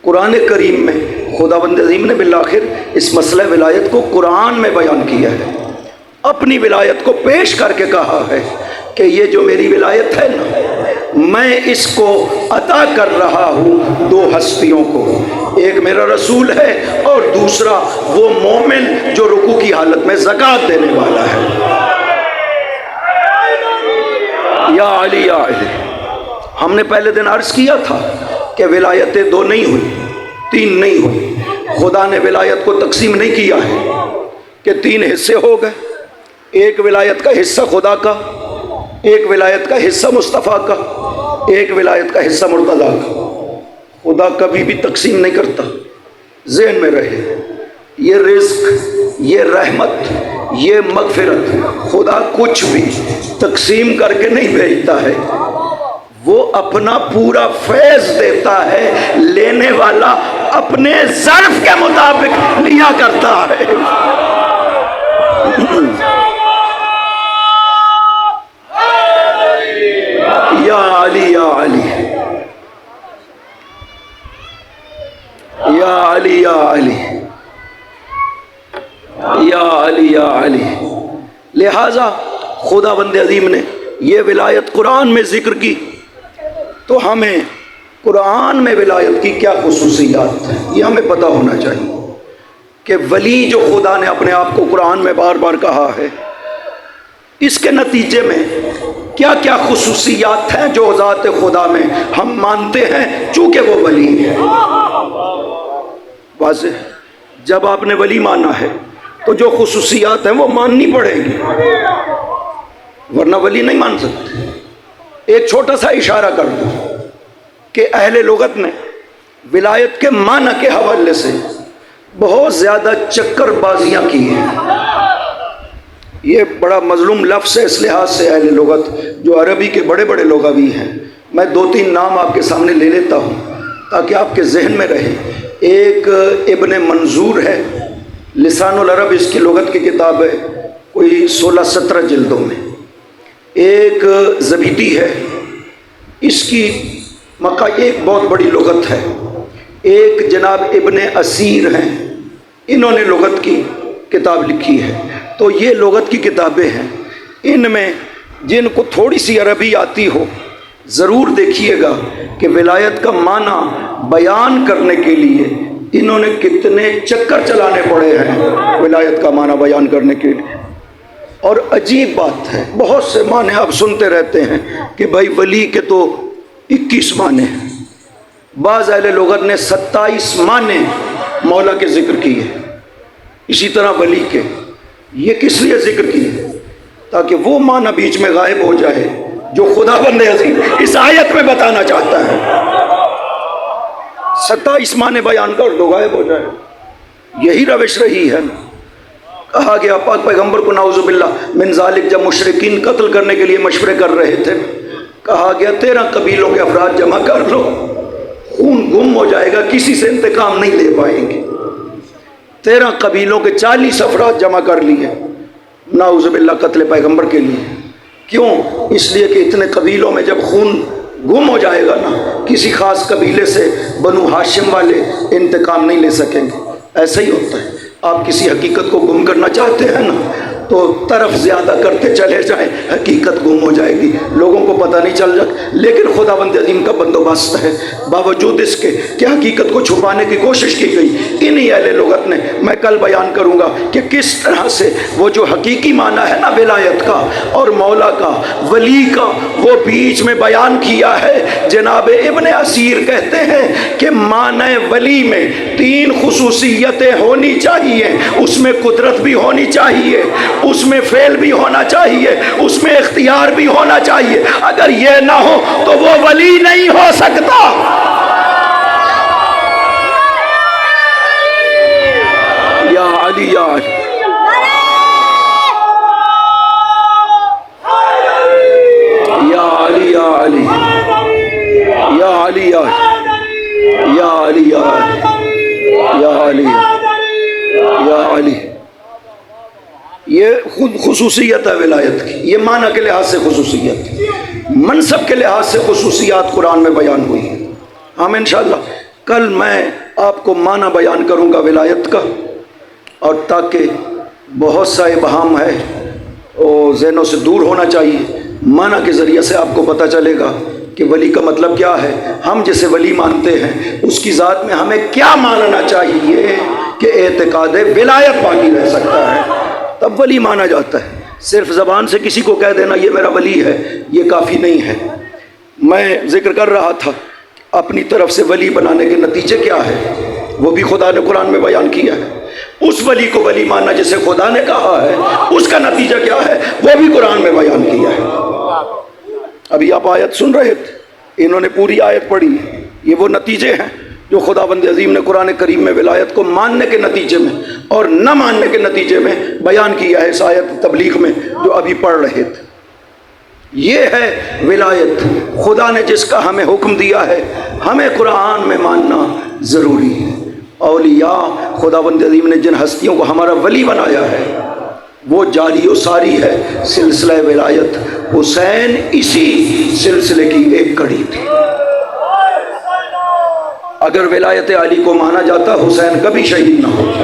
قرآن کریم میں۔ خداوند عظیم نے بالآخر اس مسئلہ ولایت کو قرآن میں بیان کیا ہے، اپنی ولایت کو پیش کر کے کہا ہے کہ یہ جو میری ولایت ہے نا، میں اس کو عطا کر رہا ہوں دو ہستیوں کو، ایک میرا رسول ہے اور دوسرا وہ مومن جو رکوع کی حالت میں زکوٰۃ دینے والا ہے۔ یا علی یا علی، ہم نے پہلے دن عرض کیا تھا کہ ولایتیں دو نہیں ہوئی، تین نہیں ہوئی۔ خدا نے ولایت کو تقسیم نہیں کیا ہے کہ تین حصے ہو گئے، ایک ولایت کا حصہ خدا کا، ایک ولایت کا حصہ مصطفیٰ کا، ایک ولایت کا حصہ مرتضیٰ کا۔ خدا کبھی بھی تقسیم نہیں کرتا، ذہن میں رہے۔ یہ رزق، یہ رحمت، یہ مغفرت خدا کچھ بھی تقسیم کر کے نہیں بھیجتا ہے، وہ اپنا پورا فیض دیتا ہے، لینے والا اپنے ظرف کے مطابق لیا کرتا ہے۔ یا علی یا علی یا علی یا علی یا علی یا علی۔ لہذا خداوند عظیم نے یہ ولایت قرآن میں ذکر کی، تو ہمیں قرآن میں ولایت کی کیا خصوصیات ہیں یہ ہمیں پتہ ہونا چاہیے کہ ولی جو خدا نے اپنے آپ کو قرآن میں بار بار کہا ہے، اس کے نتیجے میں کیا کیا خصوصیات ہیں جو ذات خدا میں ہم مانتے ہیں چونکہ وہ ولی ہے۔ واضح، جب آپ نے ولی مانا ہے تو جو خصوصیات ہیں وہ ماننی پڑے گی، ورنہ ولی نہیں مان سکتے۔ ایک چھوٹا سا اشارہ کر دوں کہ اہل لغت نے ولایت کے معنی کے حوالے سے بہت زیادہ چکر بازیاں کی ہیں۔ یہ بڑا مظلوم لفظ ہے اس لحاظ سے اہل لغت جو عربی کے بڑے بڑے لغوی ہیں۔ میں دو تین نام آپ کے سامنے لے لیتا ہوں تاکہ آپ کے ذہن میں رہے۔ ایک ابن منظور ہے، لسان العرب اس کی لغت کی کتاب ہے، کوئی 16-17 جلدوں میں۔ ایک زبیدی ہے، اس کی ایک بہت بڑی لغت ہے۔ ایک جناب ابن اسیر ہیں، انہوں نے لغت کی کتاب لکھی ہے۔ تو یہ لغت کی کتابیں ہیں، ان میں جن کو تھوڑی سی عربی آتی ہو ضرور دیکھیے گا کہ ولایت کا معنی بیان کرنے کے لیے انہوں نے کتنے چکر چلانے پڑے ہیں ولایت کا معنی بیان کرنے کے لیے۔ اور عجیب بات ہے، بہت سے معنی آپ سنتے رہتے ہیں کہ بھائی ولی کے تو 21 معنی ہیں، بعض اہل لغت نے 27 معنی مولا کے ذکر کیے، اسی طرح ولی کے۔ یہ کس لیے ذکر کیے؟ تاکہ وہ معنی بیچ میں غائب ہو جائے جو خداوند عظیم اس آیت میں بتانا چاہتا ہے۔ 27 معنی بیان کر دو، غائب ہو جائے۔ یہی روش رہی ہے۔ کہا گیا پاک پیغمبر کو نعوذ باللہ من ذالک، جب مشرکین قتل کرنے کے لیے مشورے کر رہے تھے، کہا گیا 13 قبیلوں کے افراد جمع کر لو، خون گم ہو جائے گا، کسی سے انتقام نہیں لے پائیں گے۔ 13 قبیلوں کے 40 افراد جمع کر لیے نعوذ باللہ قتل پیغمبر کے لیے۔ کیوں؟ اس لیے کہ اتنے قبیلوں میں جب خون گم ہو جائے گا نا، کسی خاص قبیلے سے بنو ہاشم والے انتقام نہیں لے سکیں گے۔ ایسا ہی ہوتا ہے، آپ کسی حقیقت کو گم کرنا چاہتے ہیں نا تو طرف زیادہ کرتے چلے جائیں، حقیقت گم ہو جائے گی، لوگوں کو پتہ نہیں چل جائے۔ لیکن خداوند عظیم کا بندوبست ہے، باوجود اس کے کہ حقیقت کو چھپانے کی کوشش کی گئی۔ انہی اہل لغت نے، میں کل بیان کروں گا کہ کس طرح سے وہ جو حقیقی معنی ہے نا ولایت کا اور مولا کا، ولی کا، وہ بیچ میں بیان کیا ہے۔ جناب ابن اسیر کہتے ہیں کہ معنی ولی میں 3 خصوصیتیں ہونی چاہیے، اس میں قدرت بھی ہونی چاہیے، اس میں فعل بھی ہونا چاہیے، اس میں اختیار بھی ہونا چاہیے۔ اگر یہ نہ ہو تو وہ ولی نہیں ہو سکتا۔ یا علی یا علی یا علی یا علی یا علی یا علی یا علی یا علی۔ خود خصوصیت ہے ولایت کی، یہ معنی کے لحاظ سے خصوصیت، منصب کے لحاظ سے خصوصیات قرآن میں بیان ہوئی ہیں. ہم انشاءاللہ کل میں آپ کو معنی بیان کروں گا ولایت کا، اور تاکہ بہت سا ابہام ہے وہ ذہنوں سے دور ہونا چاہیے. معنی کے ذریعے سے آپ کو پتہ چلے گا کہ ولی کا مطلب کیا ہے، ہم جسے ولی مانتے ہیں اس کی ذات میں ہمیں کیا ماننا چاہیے کہ اعتقاد ولایت باقی رہ سکتا ہے، تب ولی مانا جاتا ہے. صرف زبان سے کسی کو کہہ دینا یہ میرا ولی ہے یہ کافی نہیں ہے. میں ذکر کر رہا تھا اپنی طرف سے ولی بنانے کے نتیجے کیا ہے، وہ بھی خدا نے قرآن میں بیان کیا ہے. اس ولی کو ولی ماننا جسے خدا نے کہا ہے، اس کا نتیجہ کیا ہے وہ بھی قرآن میں بیان کیا ہے. ابھی آپ آیت سن رہے تھے، انہوں نے پوری آیت پڑھی، یہ وہ نتیجے ہیں جو خداوند عظیم نے قرآن کریم میں ولایت کو ماننے کے نتیجے میں اور نہ ماننے کے نتیجے میں بیان کیا ہے اس آیت تبلیغ میں جو ابھی پڑھ رہے تھے. یہ ہے ولایت، خدا نے جس کا ہمیں حکم دیا ہے ہمیں قرآن میں ماننا ضروری ہے. اولیاء خداوند عظیم نے جن ہستیوں کو ہمارا ولی بنایا ہے وہ جاری و ساری ہے سلسلہ ولایت. حسین اسی سلسلے کی ایک کڑی تھی. اگر ولایت علی کو مانا جاتا حسین کبھی شہید نہ ہوتا.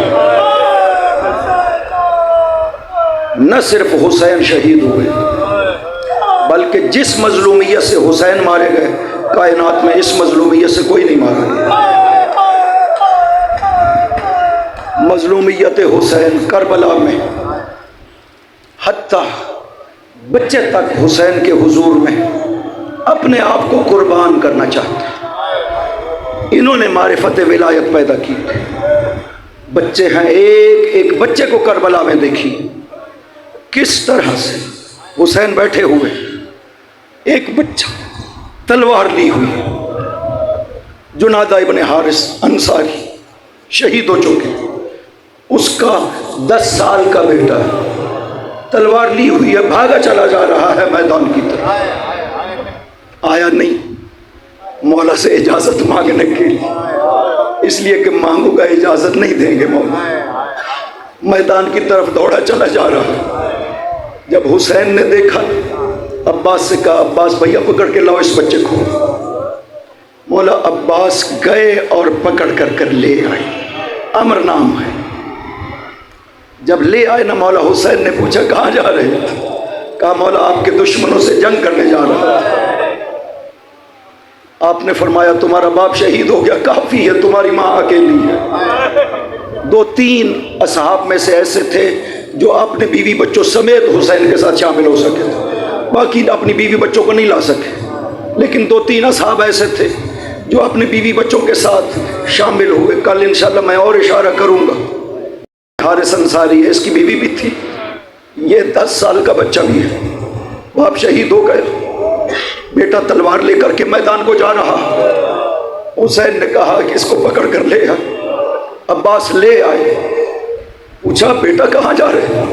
نہ صرف حسین شہید ہوئے بلکہ جس مظلومیت سے حسین مارے گئے کائنات میں اس مظلومیت سے کوئی نہیں مارا گیا. مظلومیت حسین کربلا میں حتیٰ بچے تک حسین کے حضور میں اپنے آپ کو قربان کرنا چاہتے ہیں. انہوں نے معرفت ولایت پیدا کی. بچے ہیں، ایک ایک بچے کو کربلا میں دیکھی کس طرح سے حسین بیٹھے ہوئے، ایک بچہ تلوار لی ہوئی، جنادہ ابن حارث انصاری شہید ہو چکے، اس کا 10 سال کا بیٹا ہے، تلوار لی ہوئی ہے، بھاگا چلا جا رہا ہے میدان کی طرف. آیا نہیں مولا سے اجازت مانگنے کے لیے، اس لیے کہ مانگو گا اجازت نہیں دیں گے مولا. میدان کی طرف دوڑا چلا جا رہا ہے. جب حسین نے دیکھا عباس سے کہا عباس بھیا پکڑ کے لاؤ اس بچے کو. مولا عباس گئے اور پکڑ کر لے آئے. امر نام ہے. جب لے آئے نا مولا حسین نے پوچھا کہاں جا رہے ہیں؟ کہا مولا آپ کے دشمنوں سے جنگ کرنے جا رہا تھا. آپ نے فرمایا تمہارا باپ شہید ہو گیا، کافی ہے، تمہاری ماں اکیلی ہے. 2-3 اصحاب میں سے ایسے تھے جو اپنے بیوی بچوں سمیت حسین کے ساتھ شامل ہو سکے تھے، باقی اپنی بیوی بچوں کو نہیں لا سکے. لیکن 2-3 اصحاب ایسے تھے جو اپنے بیوی بچوں کے ساتھ شامل ہوئے. کل انشاءاللہ میں اور اشارہ کروں گا. حارث انصاری ہے، اس کی بیوی بھی تھی، یہ 10 سال کا بچہ بھی ہے. باپ شہید ہو گئے، بیٹا تلوار لے کر کے میدان کو جا رہا. حسین نے کہا کہ اس کو پکڑ کر لے آ. عباس لے آئے. پوچھا بیٹا کہاں جا رہے؟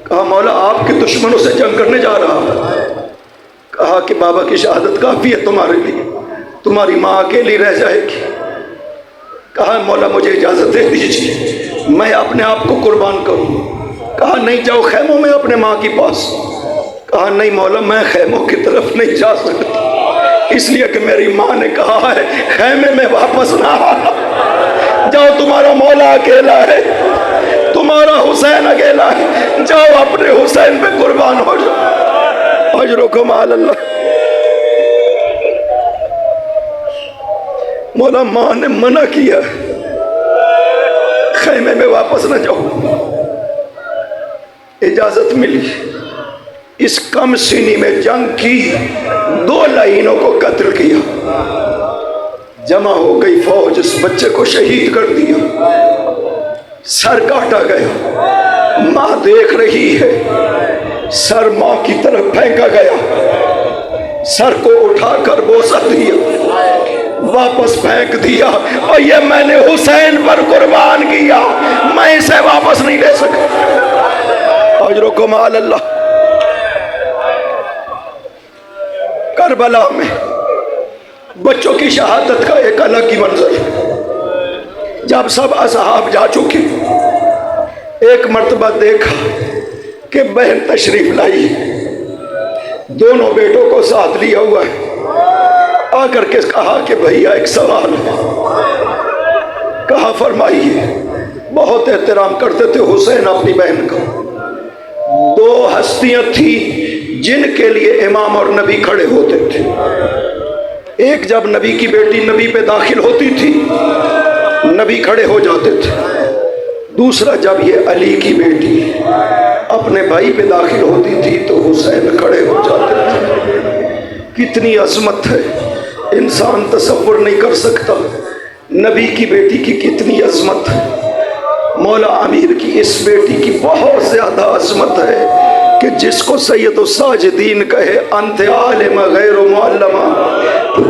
کہا مولا آپ کے دشمنوں سے جنگ کرنے جا رہا. کہا کہ بابا کی شہادت کافی ہے تمہارے لیے، تمہاری ماں اکیلی رہ جائے گی. کہا مولا مجھے اجازت دے دیجیے میں اپنے آپ کو قربان کروں. کہا نہیں جاؤ خیموں میں اپنے ماں کے پاس. کہا نہیں مولا میں خیموں کی طرف نہیں جا سکتا، اس لیے کہ میری ماں نے کہا ہے خیمے میں واپس نہ آنا. جاؤ تمہارا مولا اکیلا ہے، تمہارا حسین اکیلا ہے، جاؤ اپنے حسین پہ قربان ہو جاؤ. اجرکم علی اللہ. مولا ماں نے منع کیا خیمے میں واپس نہ جاؤ. اجازت ملی. اس کم سینی میں جنگ کی، 2 لعینوں کو قتل کیا. جمع ہو گئی فوج، اس بچے کو شہید کر دیا. سر کاٹا گیا، ماں دیکھ رہی ہے. سر ماں کی طرف پھینکا گیا، سر کو اٹھا کر بوسہ دیا، واپس پھینک دیا. اور یہ میں نے حسین پر قربان کیا، میں اسے واپس نہیں لے سکا. اجرکم علی اللہ. کربلا میں بچوں کی شہادت کا ایک الگ ہی منظر ہے. جب سب اصحاب جا چکے، ایک مرتبہ دیکھا کہ بہن تشریف لائی، دونوں بیٹوں کو ساتھ لیا ہوا ہے، آ کر کے کہا کہ بھیا ایک سوال ہے۔ کہا فرمائیے۔ بہت احترام کرتے تھے حسین اپنی بہن کا۔ دو ہستیاں تھیں جن کے لیے امام اور نبی کھڑے ہوتے تھے، ایک جب نبی کی بیٹی نبی پہ داخل ہوتی تھی نبی کھڑے ہو جاتے تھے، دوسرا جب یہ علی کی بیٹی اپنے بھائی پہ داخل ہوتی تھی تو حسین کھڑے ہو جاتے تھے۔ کتنی عظمت ہے، انسان تصور نہیں کر سکتا نبی کی بیٹی کی کتنی عظمت ہے۔ مولا امیر کی اس بیٹی کی بہت زیادہ عظمت ہے کہ جس کو سید الساجدین کہے انت عالم غیر معلمہ،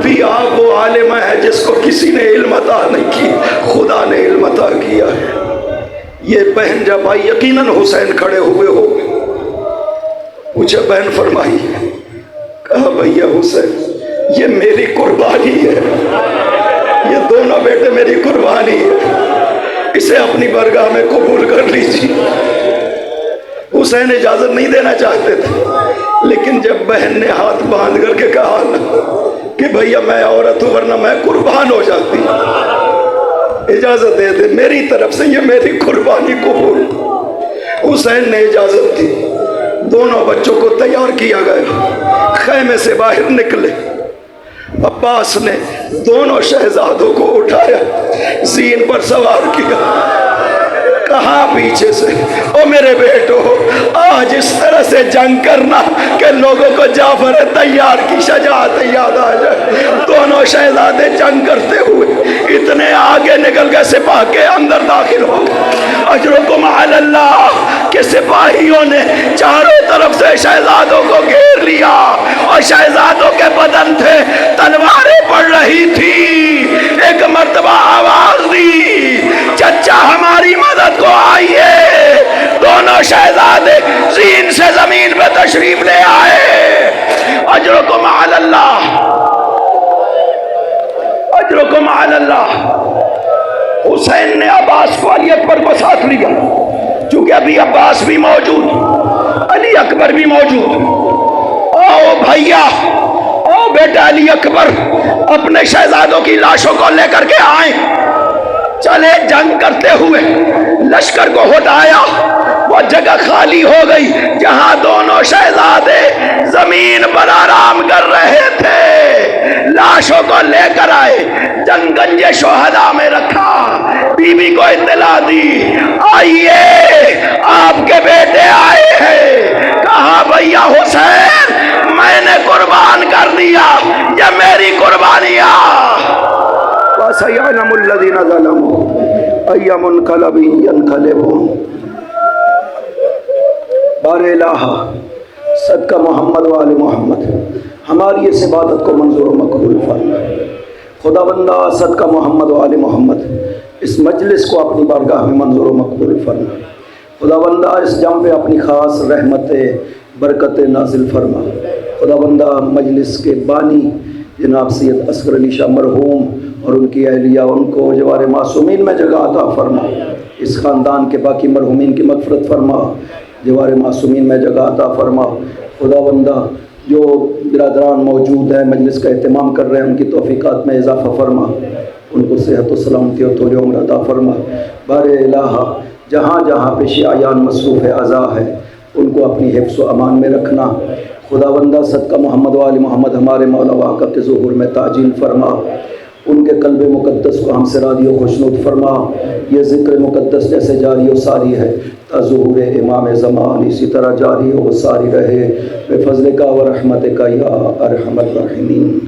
بھی آپ وہ عالمہ ہے جس کو کسی نے علم عطا نہیں کی، خدا نے علم عطا کیا ہے۔ یہ بہن جب آئی یقیناً حسین کھڑے ہوئے ہو، پوچھا بہن فرمائی، کہا بھیا حسین یہ میری قربانی ہے، یہ دونوں بیٹے میری قربانی ہے، اسے اپنی بارگاہ میں قبول کر لیجیے۔ حسین اجازت نہیں دینا چاہتے تھے، لیکن جب بہن نے ہاتھ باندھ کر کے کہا کہ بھیا میں عورت ہوں ورنہ میں قربان ہو جاتی، اجازت دے دے میری طرف سے، یہ میری قربانی قبول۔ حسین نے اجازت دی، دونوں بچوں کو تیار کیا گیا، خیمے سے باہر نکلے، عباس نے دونوں شہزادوں کو اٹھایا، زین پر سوار کیا، کہا پیچھے سے او میرے بیٹو آج اس طرح سے جنگ کرنا کہ لوگوں کو جعفر تیار کی شجاعت یاد آ جائے۔ دونوں شہزادے جنگ کرتے ہوئے اتنے آگے نکل گئے سپاہ کے اندر داخل ہو گئے۔ اجرکم علی اللہ کہ سپاہیوں نے چاروں طرف سے شہزادوں کو گھیر لیا اور شہزادوں کے بدن تھے، تلواریں پڑ رہی تھی۔ ایک مرتبہ آواز دی چچا ہماری مدد کو آئیے، دونوں شہزادے زین سے زمین پہ تشریف لے آئے۔ اجرکم علی اللہ، اجرکم علی اللہ۔ حسین نے عباس کو علی اکبر کو ساتھ لیا، چونکہ ابھی عباس بھی موجود، علی اکبر بھی موجود۔ آؤ بھیا، آؤ بیٹا علی اکبر اپنے شہزادوں کی لاشوں کو لے کر کے آئیں۔ چلے جنگ کرتے ہوئے لشکر کو ہٹایا، وہ جگہ خالی ہو گئی جہاں دونوں شہزادے زمین پر آرام کر رہے تھے، لاشوں کو لے کر آئے، جنگ گنج شہداء میں رکھا، بی بی کو اطلاع دی آئیے آپ کے بیٹے آئے ہیں۔ کہا بھیا حسین میں نے قربان کر دیا، یہ میری قربانیاں۔ وَسَيَعْلَمُ الَّذِينَ ظَلَمُوا أَيَّ مُنْقَلَبٍ يَنْقَلِبُونَ۔ بار الہ صدقہ محمد و آل محمد ہماری اس عبادت کو منظور و مقبول فرما۔ خدا بندہ صدقہ محمد و آل محمد اس مجلس کو اپنی بارگاہ میں منظور و مقبول فرما۔ خدا بندہ اس جام پہ اپنی خاص رحمت برکت نازل فرما۔ خدا بندہ مجلس کے بانی جناب سید اصغر علی شاہ مرحوم اور ان کی اہلیہ، ان کو جوار معصومین میں جگہ عطا فرما۔ اس خاندان کے باقی مرحومین کی مغفرت فرما، جوار معصومین میں جگہ عطا فرما۔ خدا بندہ جو برادران موجود ہیں مجلس کا اہتمام کر رہے ہیں ان کی توفیقات میں اضافہ فرما، ان کو صحت و سلامتی اور طول عمر عطا فرما۔ بار الہ جہاں جہاں پیش عیان مصروف اعضاء ہے ان کو اپنی حفظ و امان میں رکھنا۔ خدا بندہ صدقہ محمد و آل محمد ہمارے مولا واقع کے ظہور میں تعجیل فرما، ان کے قلب مقدس کو ہم سے راضی و خوشنود فرما۔ یہ ذکر مقدس جیسے جاری و ساری ہے تا ظہور امام زمان اسی طرح جاری و ساری رہے بفضل کا و رحمت کا یا ارحم الراحمین۔